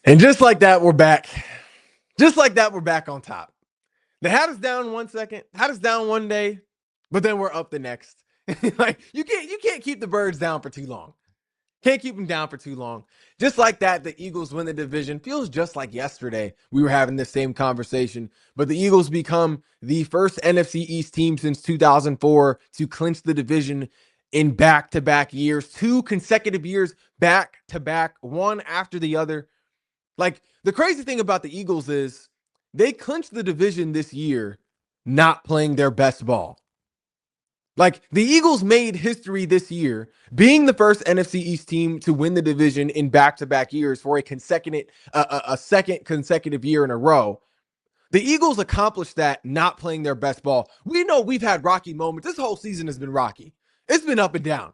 And just like that, we're back. Just like that, we're back on top. They had us down 1 second, had us down one day, but then we're up the next. Like you can't keep the birds down for too long. Can't keep them down for too long. Just like that, the Eagles win the division. Feels just like yesterday we were having this same conversation. But the Eagles become the first NFC East team since 2004 to clinch the division in back-to-back years, 2 consecutive years back-to-back, one after the other. Like, the crazy thing about the Eagles is they clinched the division this year not playing their best ball. Like, the Eagles made history this year, being the first NFC East team to win the division in back-to-back years for a second consecutive year in a row. The Eagles accomplished that not playing their best ball. We know we've had rocky moments. This whole season has been rocky. It's been up and down.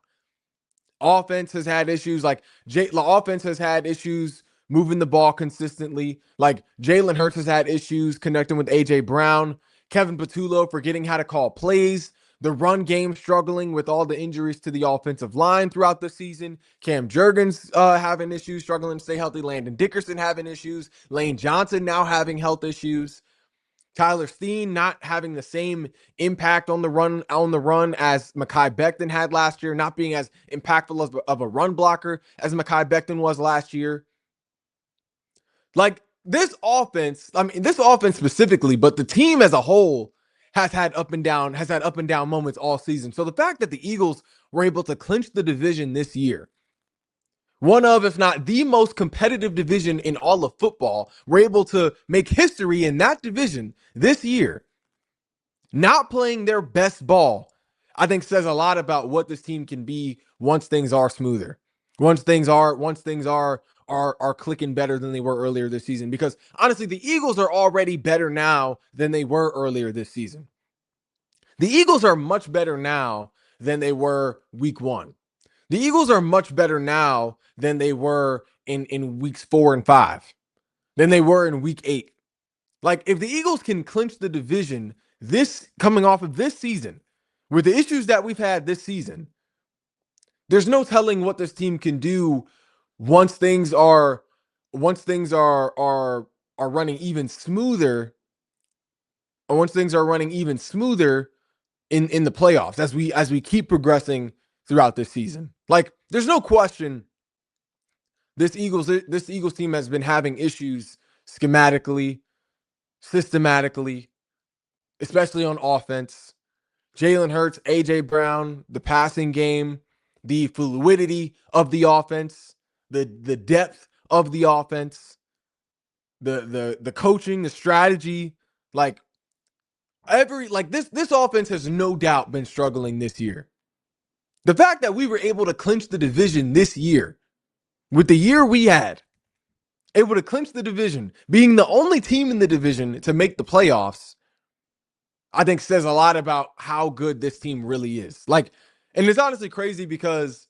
Offense has had issues. Like, the offense has had issues moving the ball consistently. Like, Jalen Hurts has had issues connecting with A.J. Brown. Kevin Patullo forgetting how to call plays. The run game struggling with all the injuries to the offensive line throughout the season. Cam Jurgens having issues, struggling to stay healthy. Landon Dickerson having issues. Lane Johnson now having health issues. Tyler Steen not having the same impact on the run as Mekhi Becton had last year, not being as impactful of a run blocker as Mekhi Becton was last year. Like, this offense specifically, but the team as a whole has had up and down moments all season. So the fact that the Eagles were able to clinch the division this year, one of, if not the most competitive division in all of football, were able to make history in that division this year, not playing their best ball, I think says a lot about what this team can be once things are smoother. Once things are clicking better than they were earlier this season. Because honestly, the Eagles are already better now than they were earlier this season. The Eagles are much better now than they were week 1. The Eagles are much better now than they were in weeks 4 and 5, than they were in week 8. Like, if the Eagles can clinch the division this coming off of this season, with the issues that we've had this season, there's no telling what this team can do once things are running even smoother, or once things are running even smoother in the playoffs as we keep progressing throughout this season. Like, there's no question this Eagles team has been having issues schematically, systematically, especially on offense. Jalen Hurts, A.J. Brown, the passing game, the fluidity of the offense, the depth of the offense, the coaching, the strategy, this offense has no doubt been struggling this year. The fact that we were able to clinch the division this year, with the year we had, able to clinch the division, being the only team in the division to make the playoffs, I think says a lot about how good this team really is. Like, and it's honestly crazy because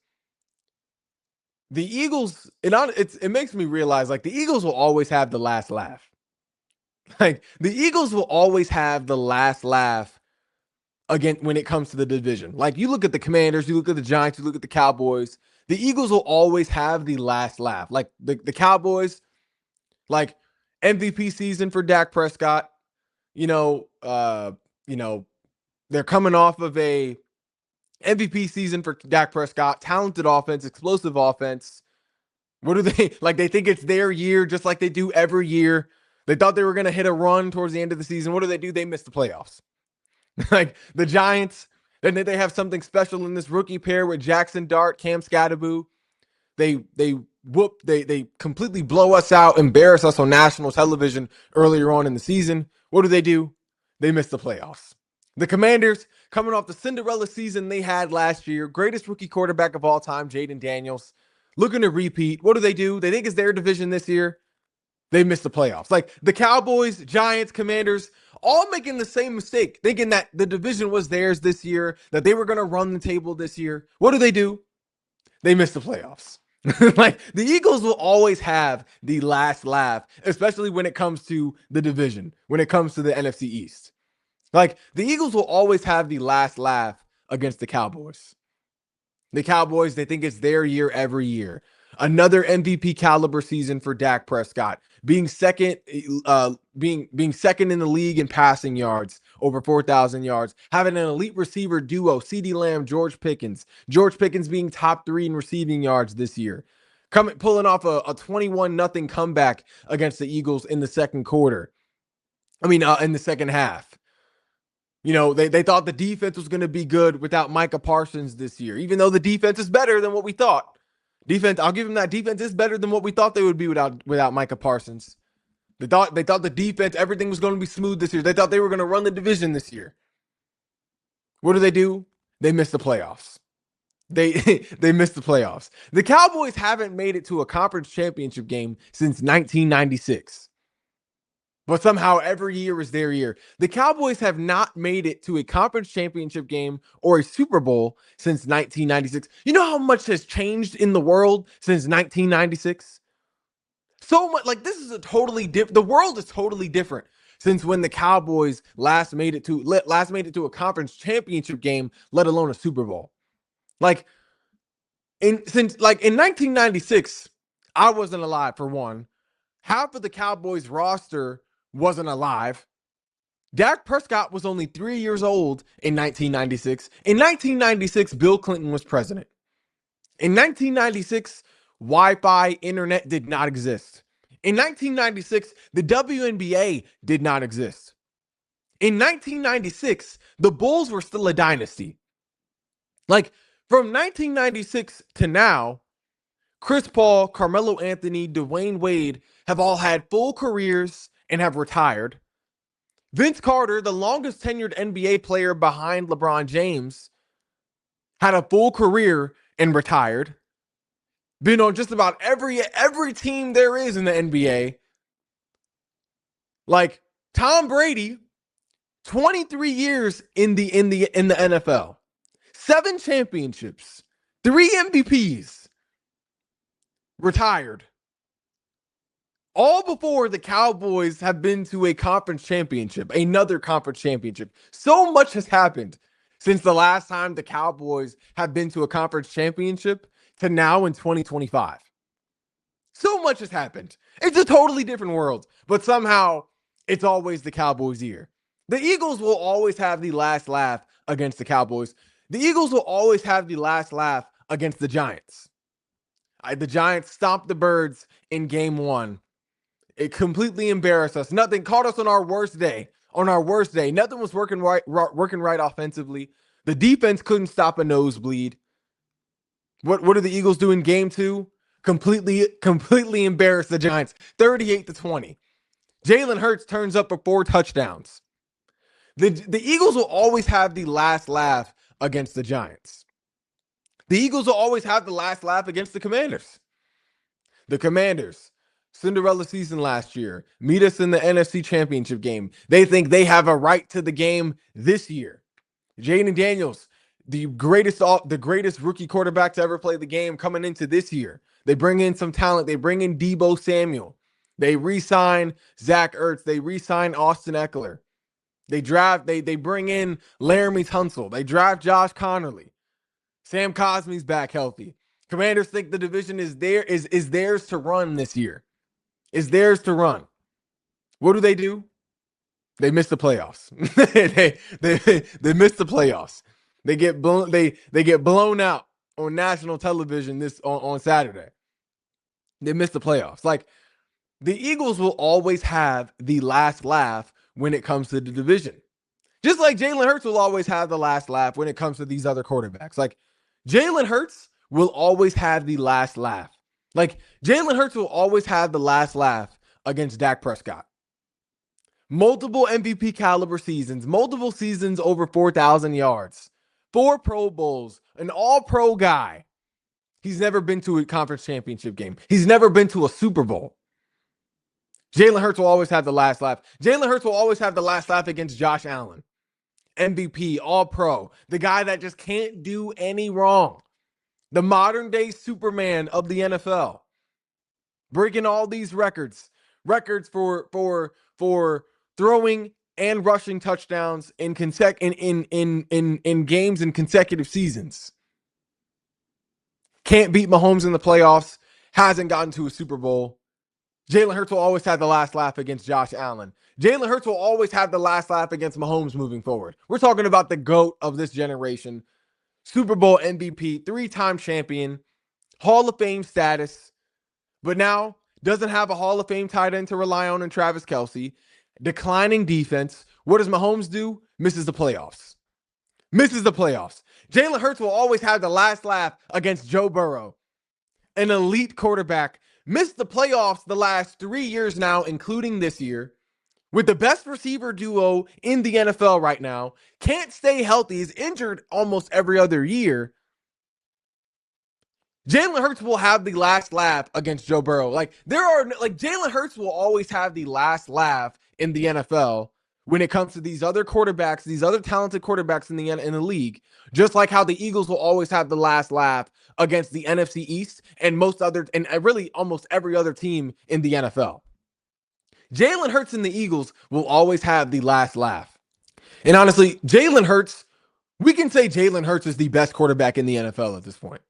the Eagles, it makes me realize, like, the Eagles will always have the last laugh. Like, the Eagles will always have the last laugh again when it comes to the division. Like, you look at the Commanders, you look at the Giants, you look at the Cowboys, the Eagles will always have the last laugh. Like, the Cowboys, like, MVP season for Dak Prescott, they're coming off of a MVP season for Dak Prescott, talented offense, explosive offense. What do they like? They think it's their year, just like they do every year. They thought they were going to hit a run towards the end of the season. What do? They miss the playoffs. Like, the Giants, and they have something special in this rookie pair with Jackson Dart, Cam Scatterbu. They completely blow us out, embarrass us on national television earlier on in the season. What do? They miss the playoffs. The Commanders, coming off the Cinderella season they had last year, greatest rookie quarterback of all time, Jaden Daniels, looking to repeat. What do? They think it's their division this year. They miss the playoffs. Like, the Cowboys, Giants, Commanders, all making the same mistake, thinking that the division was theirs this year, that they were going to run the table this year. What do? They miss the playoffs. Like, the Eagles will always have the last laugh, especially when it comes to the division, when it comes to the NFC East. Like, the Eagles will always have the last laugh against the Cowboys. The Cowboys, they think it's their year every year. Another MVP caliber season for Dak Prescott, being second, being second in the league in passing yards, over 4,000 yards, having an elite receiver duo, CeeDee Lamb, George Pickens being top 3 in receiving yards this year, pulling off a 21-0 comeback against the Eagles in the second quarter. In the second half. They thought the defense was going to be good without Micah Parsons this year, even though the defense is better than what we thought. I'll give them that. Defense is better than what we thought they would be without Micah Parsons. They thought the defense, everything was going to be smooth this year. They thought they were going to run the division this year. What do? They missed the playoffs. They missed the playoffs. The Cowboys haven't made it to a conference championship game since 1996. But somehow every year is their year. The Cowboys have not made it to a conference championship game or a Super Bowl since 1996. You know how much has changed in the world since 1996? So much. Like, this is a totally different. The world is totally different since when the Cowboys last made it to a conference championship game, let alone a Super Bowl. Like, in 1996, I wasn't alive for one. Half of the Cowboys roster wasn't alive. Dak Prescott was only 3 years old in 1996. In 1996, Bill Clinton was president. In 1996, Wi-Fi internet did not exist. In 1996, the WNBA did not exist. In 1996, the Bulls were still a dynasty. Like, from 1996 to now, Chris Paul, Carmelo Anthony, Dwayne Wade have all had full careers and have retired. Vince Carter, the longest tenured NBA player behind LeBron James, had a full career and retired. Been on just about every team there is in the NBA. Like Tom Brady, 23 years in the NFL. 7 championships, 3 MVPs, retired. All before the Cowboys have been to a conference championship, another conference championship. So much has happened since the last time the Cowboys have been to a conference championship to now in 2025. So much has happened. It's a totally different world, but somehow it's always the Cowboys' year. The Eagles will always have the last laugh against the Cowboys. The Eagles will always have the last laugh against the Giants. The Giants stomped the Birds in game 1. It completely embarrassed us. Nothing caught us on our worst day. Nothing was working right offensively. The defense couldn't stop a nosebleed. What did the Eagles do in game 2? Completely embarrassed the Giants, 38-20. Jalen Hurts turns up for 4 touchdowns. The Eagles will always have the last laugh against the Giants. The Eagles will always have the last laugh against the Commanders. The Commanders, Cinderella season last year, meet us in the NFC Championship game. They think they have a right to the game this year. Jaden Daniels, the greatest rookie quarterback to ever play the game, coming into this year. They bring in some talent. They bring in Deebo Samuel. They re-sign Zach Ertz. They re-sign Austin Eckler. They bring in Laramie Tunsil. They draft Josh Connerly. Sam Cosmi's back healthy. Commanders think the division is theirs to run this year. Is theirs to run. What do? They miss the playoffs. they miss the playoffs. They get blown out on national television on Saturday. They miss the playoffs. Like, the Eagles will always have the last laugh when it comes to the division. Just like Jalen Hurts will always have the last laugh when it comes to these other quarterbacks. Like, Jalen Hurts will always have the last laugh. Like, Jalen Hurts will always have the last laugh against Dak Prescott. Multiple MVP caliber seasons, multiple seasons over 4,000 yards, 4 Pro Bowls, an all-pro guy. He's never been to a conference championship game. He's never been to a Super Bowl. Jalen Hurts will always have the last laugh. Jalen Hurts will always have the last laugh against Josh Allen. MVP, all-pro, the guy that just can't do any wrong. The modern-day Superman of the NFL. Breaking all these records for throwing and rushing touchdowns in games in consecutive seasons. Can't beat Mahomes in the playoffs. hasn't gotten to a Super Bowl. Jalen Hurts will always have the last laugh against Josh Allen. Jalen Hurts will always have the last laugh against Mahomes moving forward. We're talking about the GOAT of this generation, Super Bowl MVP, 3-time champion, Hall of Fame status, but now doesn't have a Hall of Fame tight end to rely on in Travis Kelce, declining defense. What does Mahomes do? Misses the playoffs. Misses the playoffs. Jalen Hurts will always have the last laugh against Joe Burrow, an elite quarterback. Missed the playoffs the last 3 years now, including this year, with the best receiver duo in the NFL right now. Can't stay healthy. Is injured almost every other year. Jalen Hurts will have the last laugh against Joe Burrow. Jalen Hurts will always have the last laugh in the NFL when it comes to these other quarterbacks, these other talented quarterbacks in the league. Just like how the Eagles will always have the last laugh against the NFC East and really almost every other team in the NFL. Jalen Hurts and the Eagles will always have the last laugh. And honestly, Jalen Hurts, we can say Jalen Hurts is the best quarterback in the NFL at this point.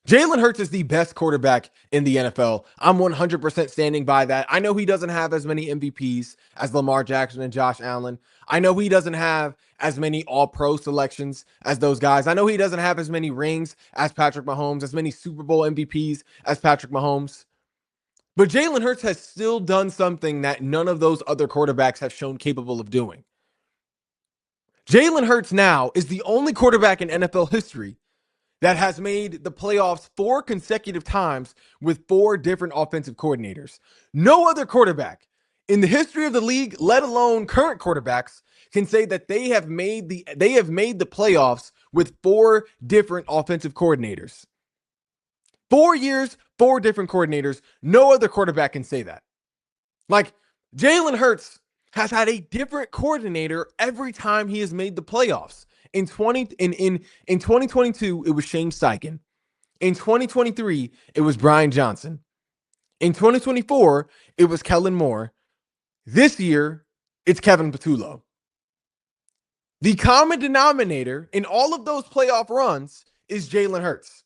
Jalen Hurts is the best quarterback in the NFL. I'm 100% standing by that. I know he doesn't have as many MVPs as Lamar Jackson and Josh Allen. I know he doesn't have as many all-pro selections as those guys. I know he doesn't have as many rings as Patrick Mahomes, as many Super Bowl MVPs as Patrick Mahomes. But Jalen Hurts has still done something that none of those other quarterbacks have shown capable of doing. Jalen Hurts now is the only quarterback in NFL history that has made the playoffs 4 consecutive times with 4 different offensive coordinators. No other quarterback in the history of the league, let alone current quarterbacks, can say that they have made the playoffs with 4 different offensive coordinators. 4 years, 4 different coordinators. No other quarterback can say that. Like, Jalen Hurts has had a different coordinator every time he has made the playoffs. In 2022, it was Shane Steichen. In 2023, it was Brian Johnson. In 2024, it was Kellen Moore. This year, it's Kevin Patullo. The common denominator in all of those playoff runs is Jalen Hurts.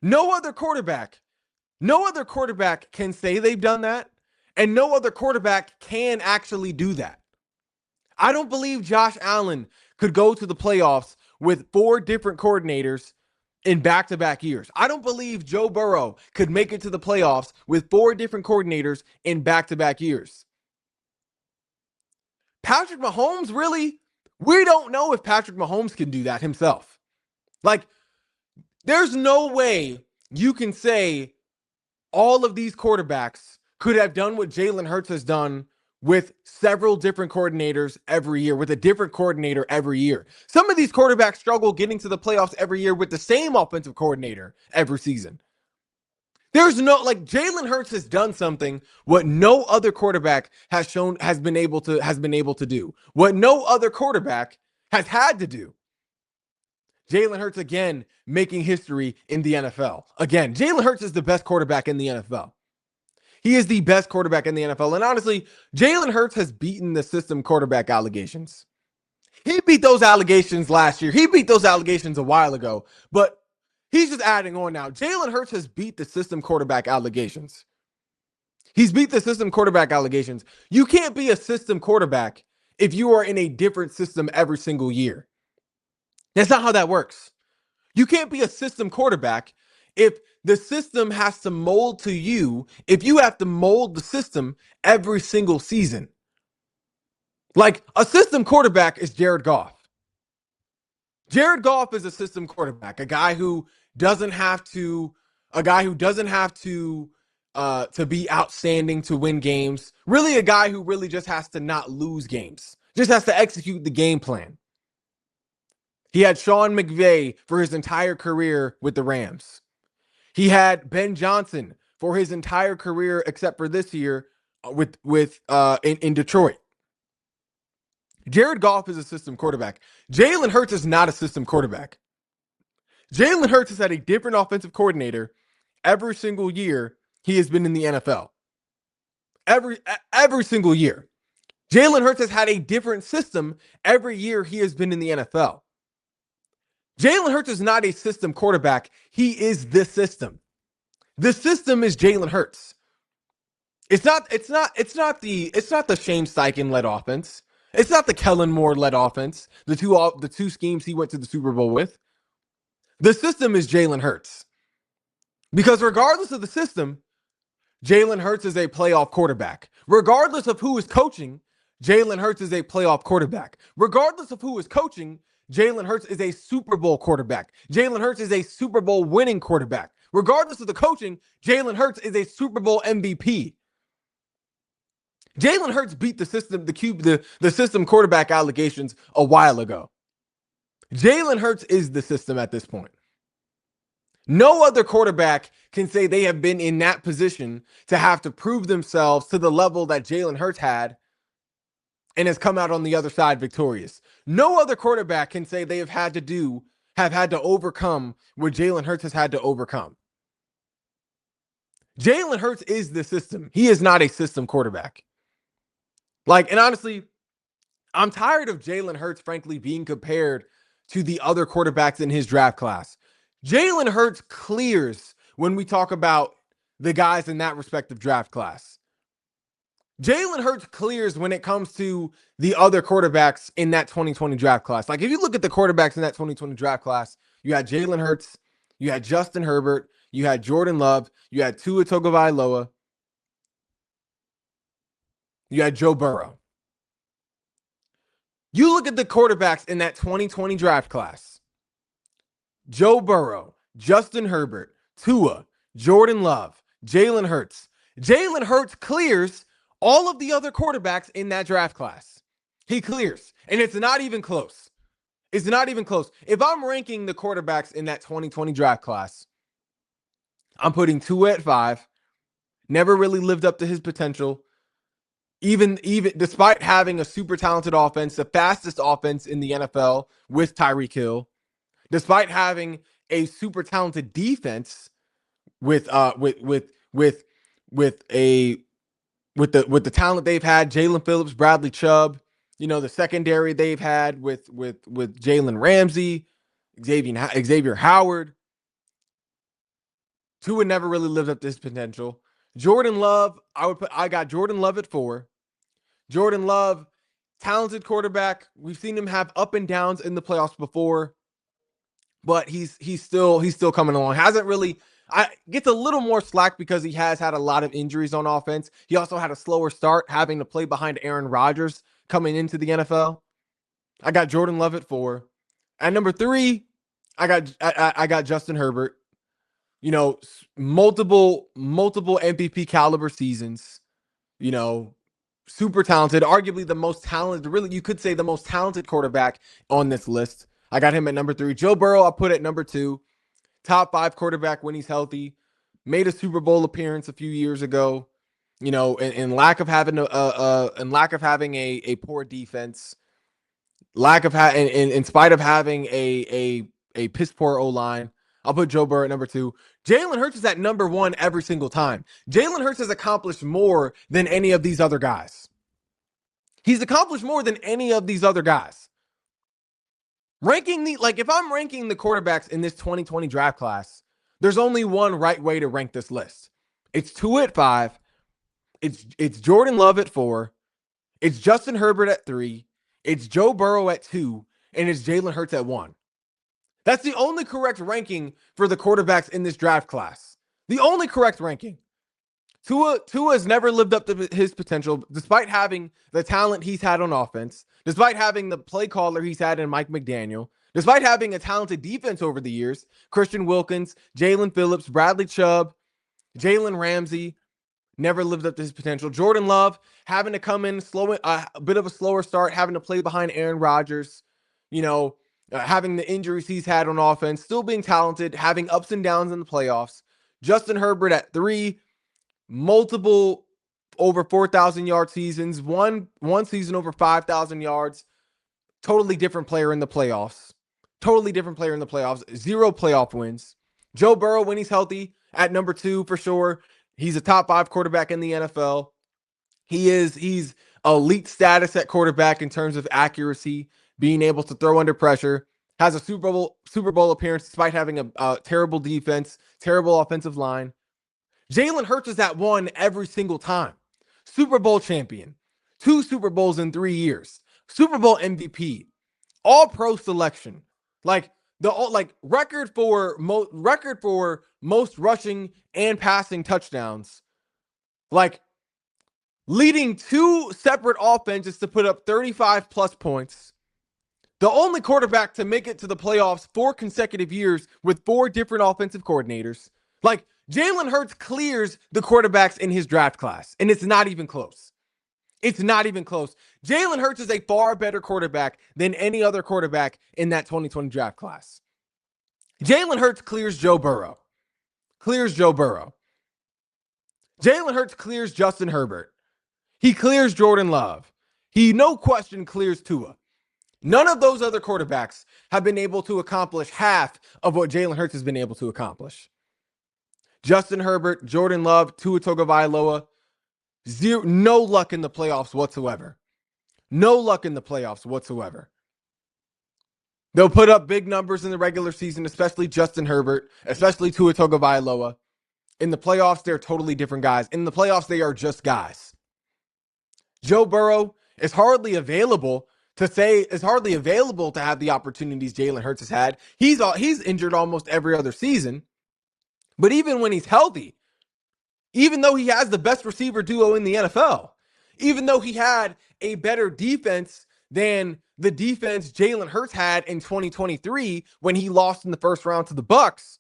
No other quarterback can say they've done that, and no other quarterback can actually do that. I don't believe Josh Allen could go to the playoffs with 4 different coordinators in back-to-back years. I don't believe Joe Burrow could make it to the playoffs with 4 different coordinators in back-to-back years. Patrick Mahomes, really? We don't know if Patrick Mahomes can do that himself. Like, there's no way you can say all of these quarterbacks could have done what Jalen Hurts has done with several different coordinators every year, with a different coordinator every year. Some of these quarterbacks struggle getting to the playoffs every year with the same offensive coordinator every season. Jalen Hurts has done something what no other quarterback has been able to do. What no other quarterback has had to do. Jalen Hurts again making history in the NFL. Again, Jalen Hurts is the best quarterback in the NFL. He is the best quarterback in the NFL. And honestly, Jalen Hurts has beaten the system quarterback allegations. He beat those allegations last year. He beat those allegations a while ago. But he's just adding on now. Jalen Hurts has beat the system quarterback allegations. He's beat the system quarterback allegations. You can't be a system quarterback if you are in a different system every single year. That's not how that works. You can't be a system quarterback if the system has to mold to you, if you have to mold the system every single season. Like, a system quarterback is Jared Goff. Jared Goff is a system quarterback, a guy who doesn't have to be outstanding to win games. Really a guy who really just has to not lose games. Just has to execute the game plan. He had Sean McVay for his entire career with the Rams. He had Ben Johnson for his entire career, except for this year in Detroit. Jared Goff is a system quarterback. Jalen Hurts is not a system quarterback. Jalen Hurts has had a different offensive coordinator every single year he has been in the NFL. Every single year. Jalen Hurts has had a different system every year he has been in the NFL. Jalen Hurts is not a system quarterback. He is the system. The system is Jalen Hurts. It's not the Shane Steichen led offense. It's not the Kellen Moore led offense. The two schemes he went to the Super Bowl with. The system is Jalen Hurts. Because regardless of the system, Jalen Hurts is a playoff quarterback. Regardless of who is coaching, Jalen Hurts is a playoff quarterback. Regardless of who is coaching, Jalen Hurts is a Super Bowl quarterback. Jalen Hurts is a Super Bowl winning quarterback. Regardless of the coaching, Jalen Hurts is a Super Bowl MVP. Jalen Hurts beat the system quarterback allegations a while ago. Jalen Hurts is the system at this point. No other quarterback can say they have been in that position to have to prove themselves to the level that Jalen Hurts had and has come out on the other side victorious. No other quarterback can say they have had to overcome what Jalen Hurts has had to overcome. Jalen Hurts is the system. He is not a system quarterback. And honestly, I'm tired of Jalen Hurts, frankly, being compared to the other quarterbacks in his draft class. Jalen Hurts clears when we talk about the guys in that respective draft class. Jalen Hurts clears when it comes to the other quarterbacks in that 2020 draft class. If you look at the quarterbacks in that 2020 draft class, you had Jalen Hurts, you had Justin Herbert, you had Jordan Love, you had Tua Tagovailoa, you had Joe Burrow. You look at the quarterbacks in that 2020 draft class. Joe Burrow, Justin Herbert, Tua, Jordan Love, Jalen Hurts. Jalen Hurts clears all of the other quarterbacks in that draft class. He clears, and it's not even close. It's not even close. If I'm ranking the quarterbacks in that 2020 draft class, I'm putting Tua at 5. Never really lived up to his potential. Even despite having a super talented offense, the fastest offense in the NFL with Tyreek Hill, despite having a super talented defense with the talent they've had, Jalen Phillips, Bradley Chubb, the secondary they've had with Jalen Ramsey, Xavier Howard. Tua never really lived up to his potential. Jordan Love, I got Jordan Love at 4. Jordan Love, talented quarterback. We've seen him have up and downs in the playoffs before, but he's still coming along. Gets a little more slack because he has had a lot of injuries on offense. He also had a slower start, having to play behind Aaron Rodgers coming into the NFL. I got Jordan Love at 4. At number 3, I got Justin Herbert. Multiple MVP caliber seasons. Super talented, arguably the most talented, really, you could say the most talented quarterback on this list. I got him at number 3. Joe Burrow, I put at number 2. Top 5 quarterback when he's healthy. Made a Super Bowl appearance a few years ago. In lack of having a poor defense, in spite of having a piss poor O-line, I'll put Joe Burrow at number 2. Jalen Hurts is at number 1 every single time. Jalen Hurts has accomplished more than any of these other guys. He's accomplished more than any of these other guys. If I'm ranking the quarterbacks in this 2020 draft class, there's only one right way to rank this list. It's Tua at 5. It's Jordan Love at 4. It's Justin Herbert at 3. It's Joe Burrow at 2. And it's Jalen Hurts at 1. That's the only correct ranking for the quarterbacks in this draft class. The only correct ranking. Tua has never lived up to his potential, despite having the talent he's had on offense, despite having the play caller he's had in Mike McDaniel, despite having a talented defense over the years. Christian Wilkins, Jalen Phillips, Bradley Chubb, Jalen Ramsey, never lived up to his potential. Jordan Love having to come in a bit of a slower start, having to play behind Aaron Rodgers, having the injuries he's had on offense, still being talented, having ups and downs in the playoffs. Justin Herbert at 3, multiple over 4,000 yard seasons, one season over 5,000 yards, totally different player in the playoffs. 0 playoff wins. Joe Burrow, when he's healthy, at number 2 for sure. He's a top 5 quarterback in the NFL. He's elite status at quarterback in terms of accuracy, being able to throw under pressure. Has a Super Bowl appearance despite having a terrible defense, terrible offensive line. Jalen Hurts is at one every single time. Super Bowl champion, 2 Super Bowls in 3 years, Super Bowl MVP, all pro selection. Like record for most rushing and passing touchdowns. Like leading 2 separate offenses to put up 35 plus points. The only quarterback to make it to the playoffs 4 consecutive years with 4 different offensive coordinators. Like Jalen Hurts clears the quarterbacks in his draft class, and it's not even close. It's not even close. Jalen Hurts is a far better quarterback than any other quarterback in that 2020 draft class. Jalen Hurts clears Joe Burrow. Jalen Hurts clears Justin Herbert. He clears Jordan Love. He, no question, clears Tua. None of those other quarterbacks have been able to accomplish half of what Jalen Hurts has been able to accomplish. Justin Herbert, Jordan Love, Tua Tagovailoa, no luck in the playoffs whatsoever. No luck in the playoffs whatsoever. They'll put up big numbers in the regular season, especially Justin Herbert, especially Tua Tagovailoa. In the playoffs, they're totally different guys. In the playoffs, they are just guys. Joe Burrow is hardly available to have the opportunities Jalen Hurts has had. He's injured almost every other season. But even when he's healthy, even though he has the best receiver duo in the NFL, even though he had a better defense than the defense Jalen Hurts had in 2023 when he lost in the first round to the Bucs,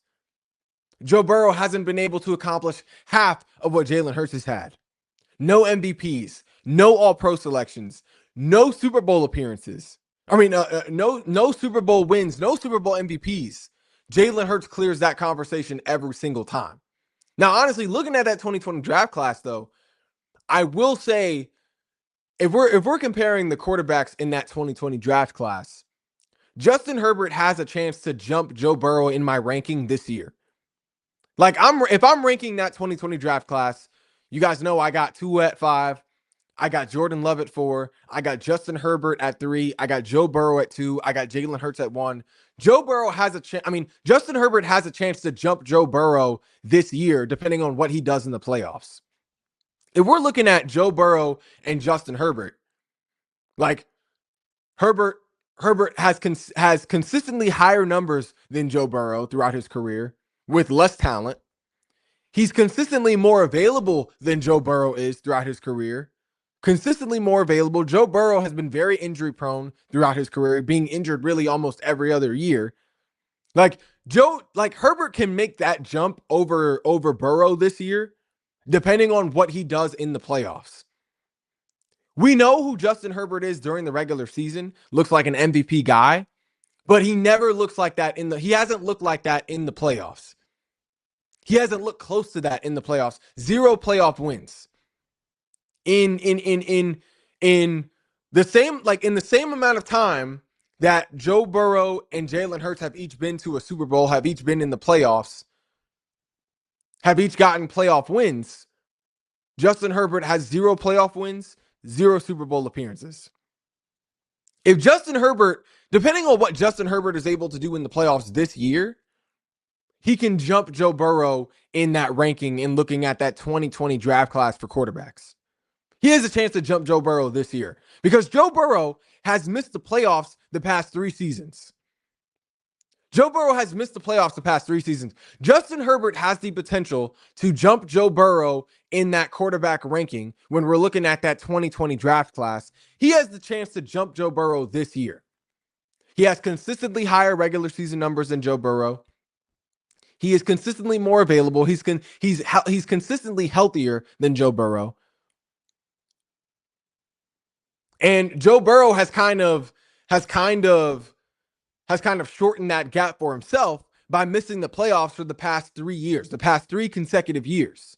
Joe Burrow hasn't been able to accomplish half of what Jalen Hurts has had. No MVPs, no All-Pro selections, no Super Bowl appearances. No Super Bowl wins, no Super Bowl MVPs. Jalen Hurts clears that conversation every single time. Now, honestly, looking at that 2020 draft class, though, I will say, if we're comparing the quarterbacks in that 2020 draft class, Justin Herbert has a chance to jump Joe Burrow in my ranking this year. Like, if I'm ranking that 2020 draft class, you guys know I got Tua at 5. I got Jordan Love at 4. I got Justin Herbert at 3. I got Joe Burrow at 2. I got Jalen Hurts at 1. Joe Burrow has a chance. Justin Herbert has a chance to jump Joe Burrow this year, depending on what he does in the playoffs. If we're looking at Joe Burrow and Justin Herbert, like Herbert has consistently higher numbers than Joe Burrow throughout his career with less talent. He's consistently more available than Joe Burrow is throughout his career. Consistently more available. Joe Burrow has been very injury prone throughout his career, being injured really almost every other year. Herbert can make that jump over Burrow this year, depending on what he does in the playoffs. We know who Justin Herbert is during the regular season. Looks like an MVP guy, but he never looks like that he hasn't looked like that in the playoffs. He hasn't looked close to that in the playoffs. 0 playoff wins. In the same amount of time that Joe Burrow and Jalen Hurts have each been to a Super Bowl, have each been in the playoffs, have each gotten playoff wins, Justin Herbert has 0 playoff wins, 0 Super Bowl appearances. If Justin Herbert, depending on what Justin Herbert is able to do in the playoffs this year, he can jump Joe Burrow in that ranking in looking at that 2020 draft class for quarterbacks. He has a chance to jump Joe Burrow this year because Joe Burrow has missed the playoffs the past 3 seasons. Joe Burrow has missed the playoffs the past 3 seasons. Justin Herbert has the potential to jump Joe Burrow in that quarterback ranking when we're looking at that 2020 draft class. He has the chance to jump Joe Burrow this year. He has consistently higher regular season numbers than Joe Burrow. He is consistently more available. He's consistently healthier than Joe Burrow. And Joe Burrow has kind of shortened that gap for himself by missing the playoffs for the past 3 years, the past 3 consecutive years.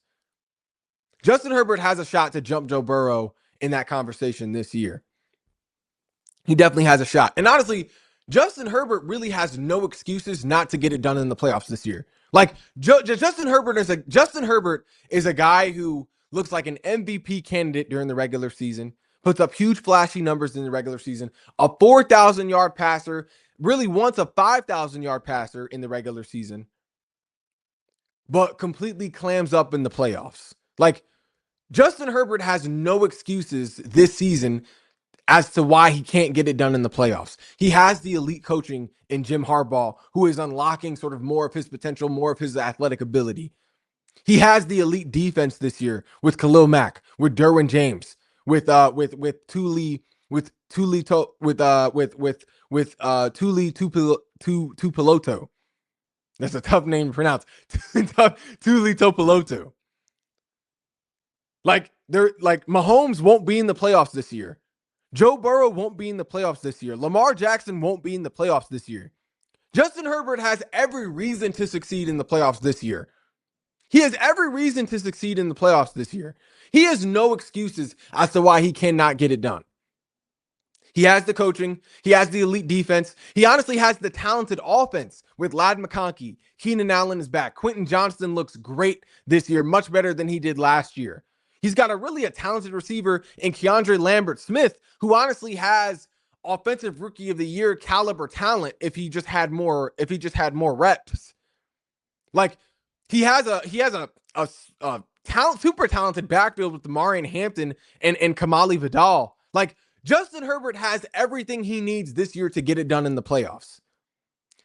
Justin Herbert has a shot to jump Joe Burrow in that conversation this year. He definitely has a shot. And honestly, Justin Herbert really has no excuses not to get it done in the playoffs this year. Like Justin Herbert is a guy who looks like an MVP candidate during the regular season, puts up huge flashy numbers in the regular season, a 4,000-yard passer, really wants a 5,000-yard passer in the regular season. but completely clams up in the playoffs. Like, Justin Herbert has no excuses this season as to why he can't get it done in the playoffs. He has the elite coaching in Jim Harbaugh, who is unlocking sort of more of his potential, more of his athletic ability. He has the elite defense this year with Khalil Mack, with Derwin James, with Tuli, with Tuli to, with Tuli Tupeloto. That's a tough name to pronounce. Tuli Topoloto. Like Mahomes won't be in the playoffs this year. Joe Burrow won't be in the playoffs this year. Lamar Jackson won't be in the playoffs this year. Justin Herbert has every reason to succeed in the playoffs this year. He has every reason to succeed in the playoffs this year. He has no excuses as to why he cannot get it done. He has the coaching. He has the elite defense. He honestly has the talented offense with Ladd McConkey. Keenan Allen is back. Quentin Johnston looks great this year, much better than he did last year. He's got a talented receiver in Keandre Lambert-Smith, who honestly has offensive rookie of the year caliber talent if he just had more reps. Like, he has a super talented backfield with Marion Hampton and Kamali Vidal. Like, Justin Herbert has everything he needs this year to get it done in the playoffs.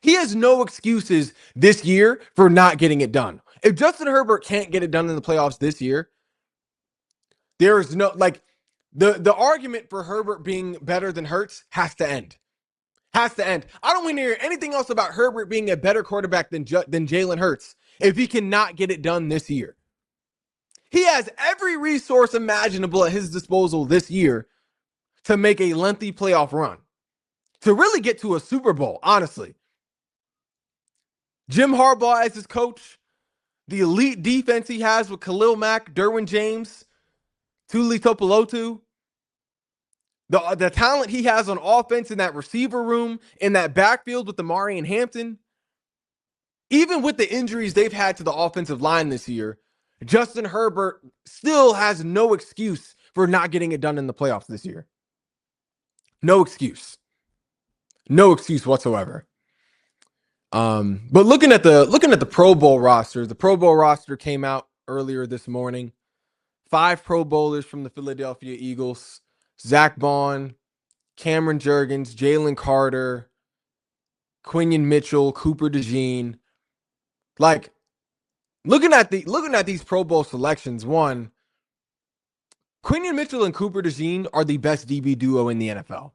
He has no excuses this year for not getting it done. If Justin Herbert can't get it done in the playoffs this year, there is no, like, the argument for Herbert being better than Hurts has to end. Has to end. I don't want to hear anything else about Herbert being a better quarterback than Jalen Hurts if he cannot get it done this year. He has every resource imaginable at his disposal this year to make a lengthy playoff run, to really get to a Super Bowl, honestly. Jim Harbaugh as his coach, the elite defense he has with Khalil Mack, Derwin James, Tuli Topolotu, the talent he has on offense in that receiver room, in that backfield with Amari and Hampton, even with the injuries they've had to the offensive line this year, Justin Herbert still has no excuse for not getting it done in the playoffs this year. No excuse. No excuse whatsoever. But looking at the Pro Bowl roster, the Pro Bowl roster came out earlier this morning. 5 Pro Bowlers from the Philadelphia Eagles: Zach Bond, Cameron Jurgens, Jalen Carter, Quinion Mitchell, Cooper DeJean. Like, looking at these Pro Bowl selections, one, Quinion Mitchell and Cooper DeJean are the best DB duo in the NFL.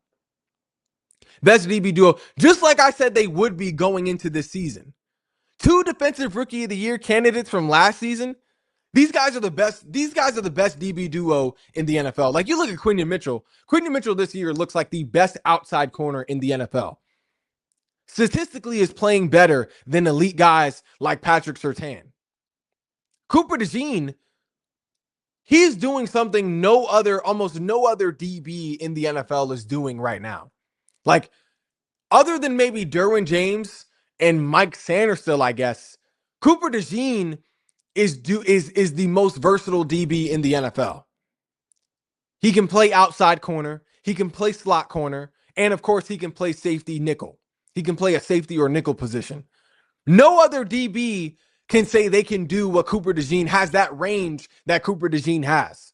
Best DB duo, just like I said they would be going into this season. 2 Defensive Rookie of the Year candidates from last season. These guys are the best. These guys are the best DB duo in the NFL. Like, you look at Quinion Mitchell. Quinion Mitchell this year looks like the best outside corner in the NFL. Statistically, is playing better than elite guys like Patrick Surtain. Cooper DeJean, he's doing something almost no other DB in the NFL is doing right now. Like, other than maybe Derwin James and Mike Sanderstill, I guess, Cooper DeJean is the most versatile DB in the NFL. He can play outside corner, he can play slot corner, and of course he can play safety nickel. He can play a safety or nickel position. No other DB can say they can do what Cooper DeJean has, that range that Cooper DeJean has.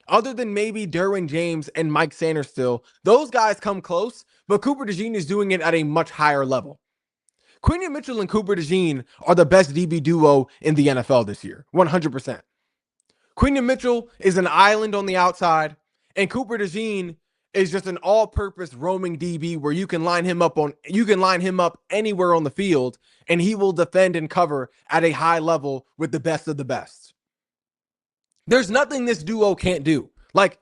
Other than maybe Derwin James and Mike Sanderstill, those guys come close, but Cooper DeJean is doing it at a much higher level. Quinion Mitchell and Cooper DeJean are the best DB duo in the NFL this year, 100%. Quinion Mitchell is an island on the outside, and Cooper DeJean is just an all-purpose roaming DB where you can line him up anywhere on the field, and he will defend and cover at a high level with the best of the best. There's nothing this duo can't do. Like,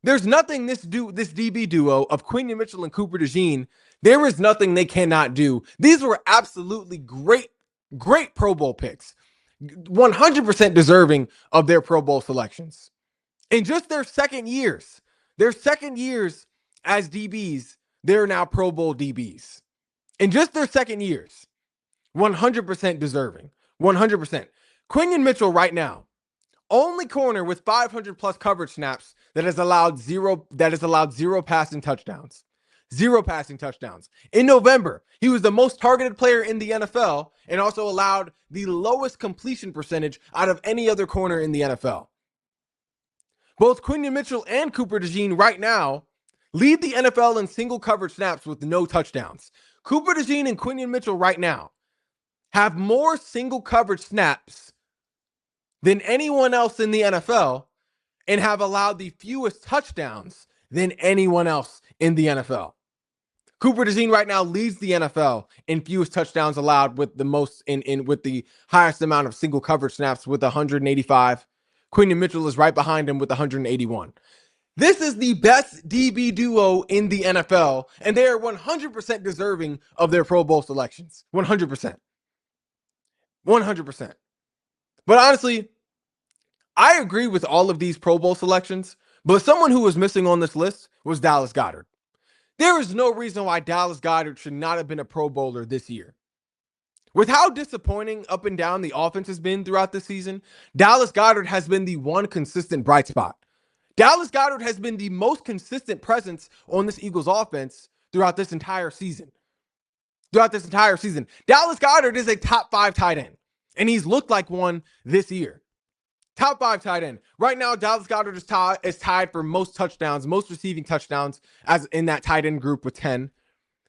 there's nothing this DB duo of Quinion Mitchell and Cooper DeJean, there is nothing they cannot do. These were absolutely great Pro Bowl picks. 100% deserving of their Pro Bowl selections. In just their second years as DBs, they're now Pro Bowl DBs. In just their second years, 100% deserving. 100%. Quinion Mitchell right now, only corner with 500 plus coverage snaps that has allowed zero passing touchdowns. 0 passing touchdowns. In November, he was the most targeted player in the NFL and also allowed the lowest completion percentage out of any other corner in the NFL. Both Quinyon Mitchell and Cooper DeJean right now lead the NFL in single coverage snaps with no touchdowns. Cooper DeJean and Quinyon Mitchell right now have more single coverage snaps than anyone else in the NFL and have allowed the fewest touchdowns than anyone else in the NFL. Cooper DeJean right now leads the NFL in fewest touchdowns allowed with the most with the highest amount of single coverage snaps with 185. Quinyon Mitchell is right behind him with 181. This is the best DB duo in the NFL, and they are 100% deserving of their Pro Bowl selections. 100%. 100%. But honestly, I agree with all of these Pro Bowl selections, but someone who was missing on this list was Dallas Goedert. There is no reason why Dallas Goedert should not have been a Pro Bowler this year. With how disappointing up and down the offense has been throughout the season, Dallas Goedert has been the one consistent bright spot. Dallas Goedert has been the most consistent presence on this Eagles offense throughout this entire season. Dallas Goedert is a top 5 tight end, and he's looked like one this year. Top 5 tight end. Right now, Dallas Goedert is tied for most touchdowns, most receiving touchdowns as in that tight end group with 10.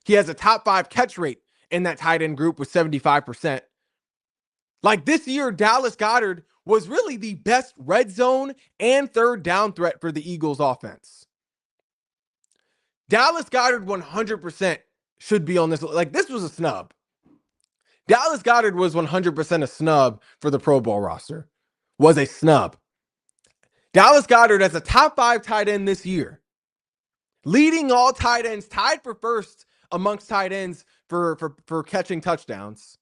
He has a top 5 catch rate in that tight end group with 75%. Like this year, Dallas Goedert was really the best red zone and third down threat for the Eagles offense. Dallas Goedert 100% should be on this. Like this was a snub. Dallas Goedert was 100% a snub for the Pro Bowl roster. Was a snub. Dallas Goedert as a top 5 tight end this year, leading all tight ends, tied for first amongst tight ends for catching touchdowns.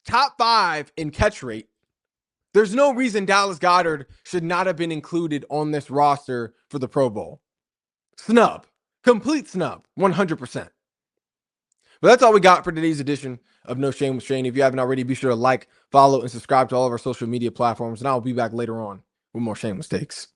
Top 5 in catch rate. There's no reason Dallas Goedert should not have been included on this roster for the Pro Bowl. Snub. Complete snub. 100%. But that's all we got for today's edition of No Shame with Shane. If you haven't already, be sure to like, follow, and subscribe to all of our social media platforms. And I'll be back later on with more shameless takes.